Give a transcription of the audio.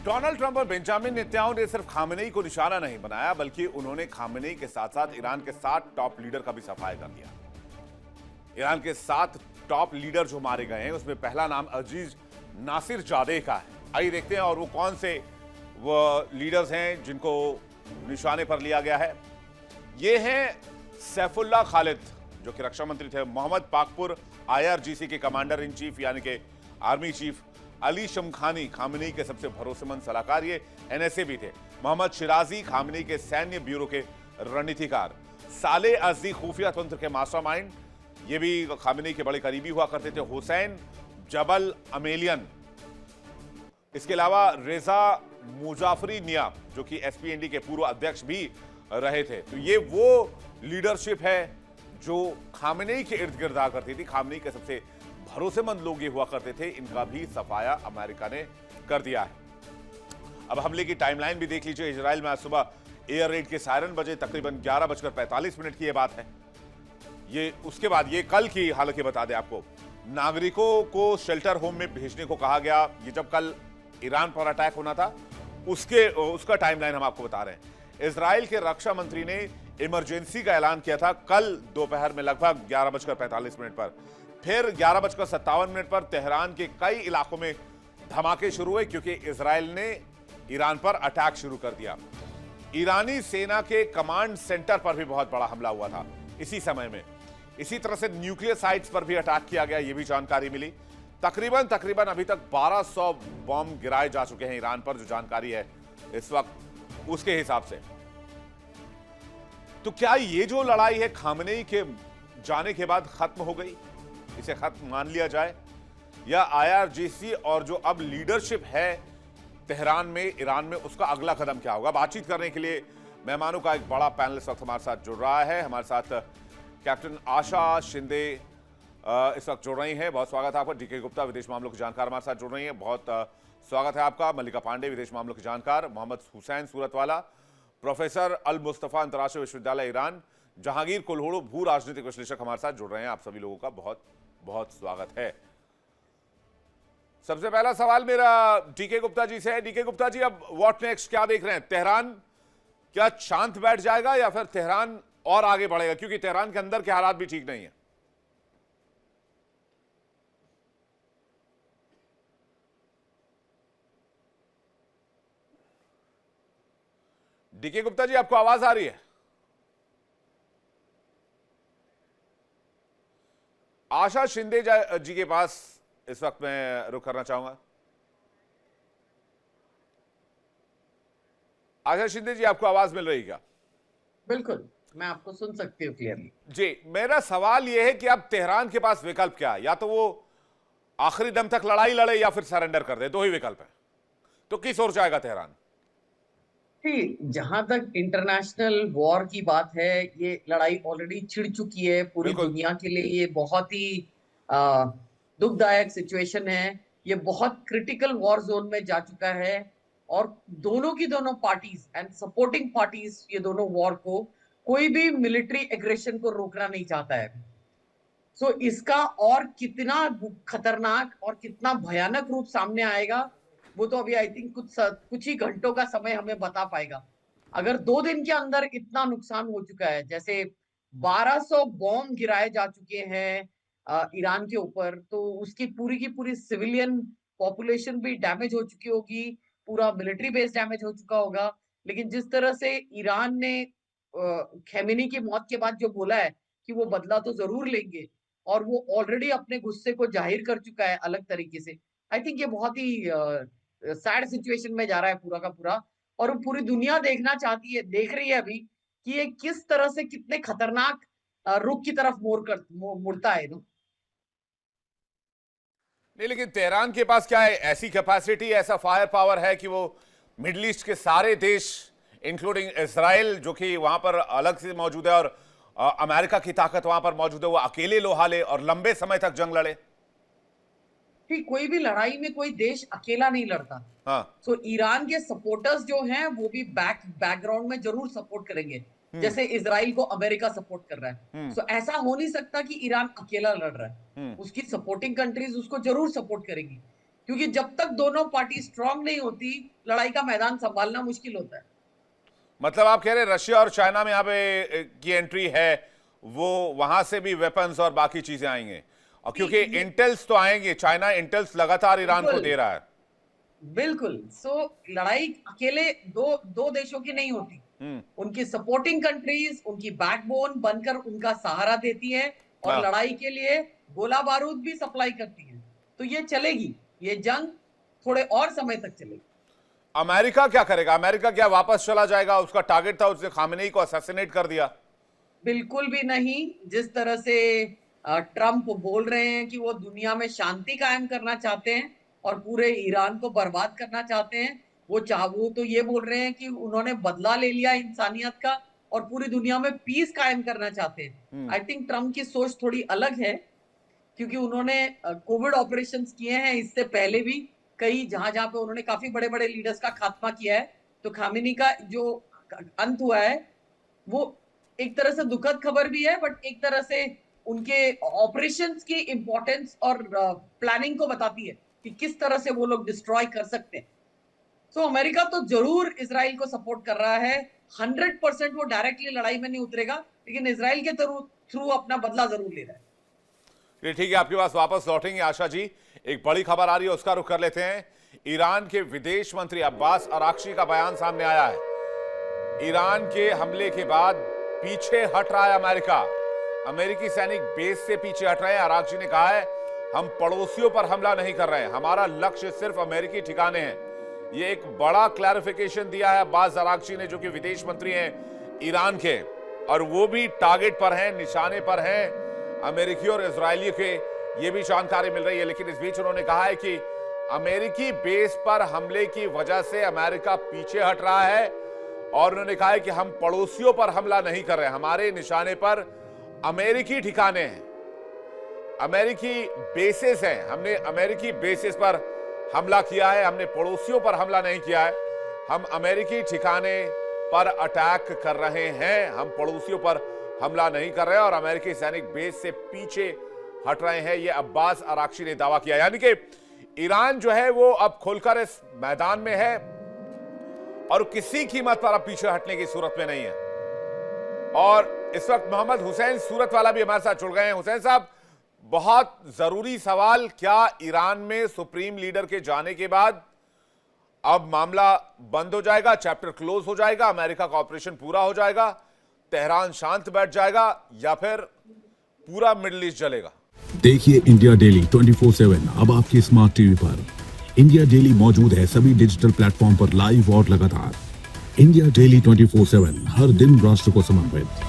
Donald Trump और Benjamin Netanyahu ने सिर्फ खामेनेई को निशाना नहीं बनाया, बल्कि उन्होंने खामेनेई के साथ साथ ईरान के 7 टॉप लीडर का भी सफाया कर दिया। ईरान के 7 टॉप लीडर जो मारे गए हैं, उसमें पहला नाम अजीज नासिर जादेह का है। आइए देखते हैं और वो कौन से वो लीडर्स हैं जिनको निशाने पर लिया गया है। ये हैं सैफुल्लाह खालिद, जो कि रक्षा मंत्री थे, मोहम्मद पाकपुर IRGC के कमांडर इन चीफ यानी कि army chief, Ali Shamkhani Khamenei के सबसे भरोसेमंद सलाहकार, ये NSA भी थे, मोहम्मद शिराजी खामेनेई के सैन्य ब्यूरो के रणनीतिकार, साले अजदी खुफिया तंत्र के मास्टरमाइंड, ये भी खामेनेई के बड़े करीबी हुआ करते थे, हुसैन जबल अमेलियन, इसके अलावा रेजा मुजाफरी निया जो कि SPND के पूर्व अध्यक्ष भी रहे थे। तो ये वो लीडरशिप है जो खामेनेई के इर्द गिर्द आ करती थी। खामेनेई के सबसे भरोसेमंद लोग ये हुआ करते थे, इनका भी सफाया अमेरिका ने कर दिया है। अब हमले की टाइमलाइन भी देख लीजिए। इजराइल में आज सुबह एयर रेड के सायरन बजे, तकरीबन 11:45 की ये बात है। ये उसके बाद ये कल की हालत बता दें आपको, नागरिकों को शेल्टर होम में भेजने को कहा गया। ये जब कल ईरान पर अटैक होना था उसका टाइमलाइन हम आपको बता रहे हैं। इजराइल के रक्षा मंत्री ने इमरजेंसी का ऐलान किया था कल दोपहर में लगभग 11:45 पर। फिर 11:57 पर तेहरान के कई इलाकों में धमाके शुरू हुए क्योंकि इजराइल ने ईरान पर अटैक शुरू कर दिया। ईरानी सेना के कमांड सेंटर पर भी बहुत बड़ा हमला हुआ था इसी समय में। इसी तरह से न्यूक्लियर साइट्स पर भी अटैक किया गया, यह भी जानकारी मिली। तकरीबन अभी तक 1200 बॉम्ब गिराए जा चुके हैं ईरान पर, जो जानकारी है इस वक्त उसके हिसाब से। तो क्या ये जो लड़ाई है खामेनेई के जाने के बाद खत्म हो गई, इसे खत्म मान लिया जाए, या IRGC और जो अब लीडरशिप है तेहरान में, ईरान में, उसका अगला कदम क्या होगा? बातचीत करने के लिए मेहमानों का एक बड़ा पैनल इस वक्त हमारे साथ जुड़ रहा है। हमारे साथ कैप्टन आशा शिंदे इस वक्त जुड़ रही हैं। बहुत स्वागत है आपका। DK गुप्ता विदेश मामलों की जानकार हमारे साथ जुड़ रही हैं। बहुत स्वागत है आपका। मल्लिका पांडे विदेश मामलों की जानकार, मोहम्मद हुसैन सूरतवाला, प्रोफेसर अल मुस्तफा अंतर्राष्ट्रीय विश्वविद्यालय ईरान, जहांगीर कुल्हड़ू भू राजनीतिक विश्लेषक हमारे साथ जुड़ रहे हैं। आप सभी लोगों का बहुत बहुत स्वागत है। सबसे पहला सवाल मेरा DK गुप्ता जी से है। DK गुप्ता जी, अब व्हाट नेक्स्ट, क्या देख रहे हैं? तेहरान क्या शांत बैठ जाएगा या फिर तेहरान और आगे बढ़ेगा? क्योंकि तेहरान के अंदर के हालात भी ठीक नहीं है। DK गुप्ता जी, आपको आवाज आ रही है? आशा शिंदे जी के पास इस वक्त मैं रुख करना चाहूंगा। आशा शिंदे जी, आपको आवाज मिल रही है क्या? बिल्कुल, मैं आपको सुन सकती हूँ क्लियरली। जी, मेरा सवाल यह है कि अब तेहरान के पास विकल्प क्या है? या तो वो आखिरी दम तक लड़ाई लड़े या फिर सरेंडर कर दे, दो ही विकल्प है। तो किस ओर जाएगा तेहरान? जहां तक इंटरनेशनल वॉर की बात है, ये लड़ाई ऑलरेडी छिड़ चुकी है। पूरी दुनिया के लिए ये बहुत ही दुखदायक सिचुएशन है। ये बहुत क्रिटिकल वॉर जोन में जा चुका है और दोनों की दोनों पार्टीज एंड सपोर्टिंग पार्टीज, ये दोनों वॉर को, कोई भी मिलिट्री एग्रेशन को रोकना नहीं चाहता है। सो इसका और कितना खतरनाक और कितना भयानक रूप सामने आएगा, वो तो अभी आई थिंक कुछ ही घंटों का समय हमें बता पाएगा। अगर 2 दिन के अंदर इतना नुकसान हो चुका है, जैसे 1200 बॉम्ब गिराए जा चुके हैं ईरान के ऊपर, तो उसकी की पूरी सिविलियन पॉपुलेशन भी डैमेज हो चुकी होगी, पूरा मिलिट्री बेस डैमेज हो चुका होगा। लेकिन जिस तरह से ईरान ने खमेनी की मौत के बाद जो बोला है कि वो बदला तो जरूर लेंगे, और वो ऑलरेडी अपने गुस्से को जाहिर कर चुका है अलग तरीके से। आई थिंक ये बहुत ही सैड सिचुएशन में जा रहा है पूरा का पूरा, और पूरी दुनिया देख रही है अभी कि ये किस तरह से कितने खतरनाक रुख की तरफ मुड़ता है। नहीं, लेकिन तेहरान के पास क्या है? ऐसी कैपेसिटी, ऐसा फायर पावर है कि वो मिडिल ईस्ट के सारे देश इंक्लूडिंग इजराइल, जो कि वहां पर अलग से मौजूद है, और अमेरिका की ताकत वहां पर मौजूद है, वो अकेले लोहा ले और लंबे समय तक जंग लड़े? ठीक, कोई भी लड़ाई में कोई देश अकेला नहीं लड़ता। हाँ। सो ईरान के सपोर्टर्स जो हैं वो भी बैकग्राउंड में जरूर सपोर्ट करेंगे, जैसे इजराइल को अमेरिका सपोर्ट कर रहा है। सो ऐसा हो नहीं सकता कि ईरान अकेला लड़ रहा है। उसकी सपोर्टिंग कंट्रीज उसको जरूर सपोर्ट करेगी। क्योंकि जब तक दोनों पार्टी स्ट्रांग नहीं होती, लड़ाई का मैदान संभालना मुश्किल होता है। मतलब आप कह रहे हैं रशिया और चाइना में यहाँ पे की एंट्री है, वो वहां से भी वेपन्स और बाकी चीजें आएंगे, और क्योंकि इंटेल्स तो आएंगे, चाइना इंटेल्स लगातार ईरान को दे रहा है। बिल्कुल। सो लड़ाई अकेले दो देशों की नहीं होती, उनकी सपोर्टिंग कंट्रीज उनकी बैकबोन बनकर उनका सहारा देती है और लड़ाई के लिए गोला बारूद भी सप्लाई करती है। तो ये चलेगी, ये जंग थोड़े और समय तक चलेगी। अमेरिका क्या करेगा? अमेरिका क्या वापस चला जाएगा? उसका टारगेट था, उसने खामेनेई को असैसिनेट कर दिया। बिल्कुल भी नहीं। जिस तरह से ट्रंप बोल रहे हैं कि वो दुनिया में शांति कायम करना चाहते हैं और पूरे ईरान को बर्बाद करना चाहते हैं, वो तो ये बोल रहे हैं कि उन्होंने बदला ले लिया इंसानियत का और पूरी दुनिया में पीस कायम करना चाहते हैं। आई थिंक ट्रंप की सोच थोड़ी अलग है, क्योंकि उन्होंने कोविड ऑपरेशंस किए हैं इससे पहले भी कई, जहां पे उन्होंने काफी बड़े बड़े लीडर्स का खात्मा किया है। तो खामेनी का जो अंत हुआ है वो एक तरह से दुखद खबर भी है, बट एक तरह से उनके ऑपरेशंस की इंपॉर्टेंस और प्लानिंग को बताती है कि किस तरह से वो लोग डिस्ट्रॉय कर सकते हैं। तो अमेरिका तो जरूर इजराइल को सपोर्ट कर रहा है। 100% वो डायरेक्टली लड़ाई में नहीं उतरेगा, लेकिन इजराइल के थ्रू अपना बदला जरूर ले रहा है। ठीक है, आपके पास वापस लौटेंगे आशा जी। एक बड़ी खबर आ रही है, उसका रुख कर लेते हैं। ईरान के विदेश मंत्री अब्बास अराक्ची का बयान सामने आया है। ईरान के हमले के बाद पीछे हट रहा है अमेरिका, अमेरिकी सैनिक बेस से पीछे हट रहे हैं। अराक्ची ने कहा है, हम पड़ोसियों पर हमला नहीं कर रहे हैं, हमारा लक्ष्य सिर्फ अमेरिकी ठिकाने हैं। ये एक बड़ा क्लैरिफिकेशन दिया है अब्बास अराक्ची ने, जो कि विदेश मंत्री हैं ईरान के, और वो भी टारगेट पर हैं, निशाने पर हैं अमेरिकी और इजरायली के। ये भी जानकारी मिल रही है। लेकिन इस बीच उन्होंने कहा है कि अमेरिकी बेस पर हमले की वजह से अमेरिका पीछे हट रहा है, और उन्होंने कहा है कि हम पड़ोसियों पर हमला नहीं कर रहे, हमारे निशाने पर अमेरिकी ठिकाने हैं, अमेरिकी बेसिस हैं, हमने अमेरिकी बेसिस पर हमला किया है, हमने पड़ोसियों पर हमला नहीं किया है, हम अमेरिकी ठिकाने पर अटैक कर रहे हैं, हम पड़ोसियों पर हमला नहीं कर रहे हैं और अमेरिकी सैनिक बेस से पीछे हट रहे हैं। यह अब्बास अराक्ची ने दावा किया। यानी कि ईरान जो है वो अब खुलकर इस मैदान में है और किसी कीमत पर अब पीछे हटने की सूरत में नहीं है। और इस वक्त मोहम्मद हुसैन सूरत वाला भी हमारे साथ जुड़ गए हैं। हुसैन साहब, बहुत जरूरी सवाल, क्या ईरान में सुप्रीम लीडर के जाने के बाद अब मामला बंद हो जाएगा, चैप्टर क्लोज हो जाएगा, अमेरिका का ऑपरेशन पूरा हो जाएगा, तेहरान शांत बैठ जाएगा, या फिर पूरा मिडिल ईस्ट जलेगा? देखिए इंडिया डेली 24/7 अब आपके स्मार्ट टीवी पर। इंडिया डेली मौजूद है सभी डिजिटल प्लेटफॉर्म पर लाइव और लगातार। इंडिया डेली 24/7 हर दिन राष्ट्र को समर्पित।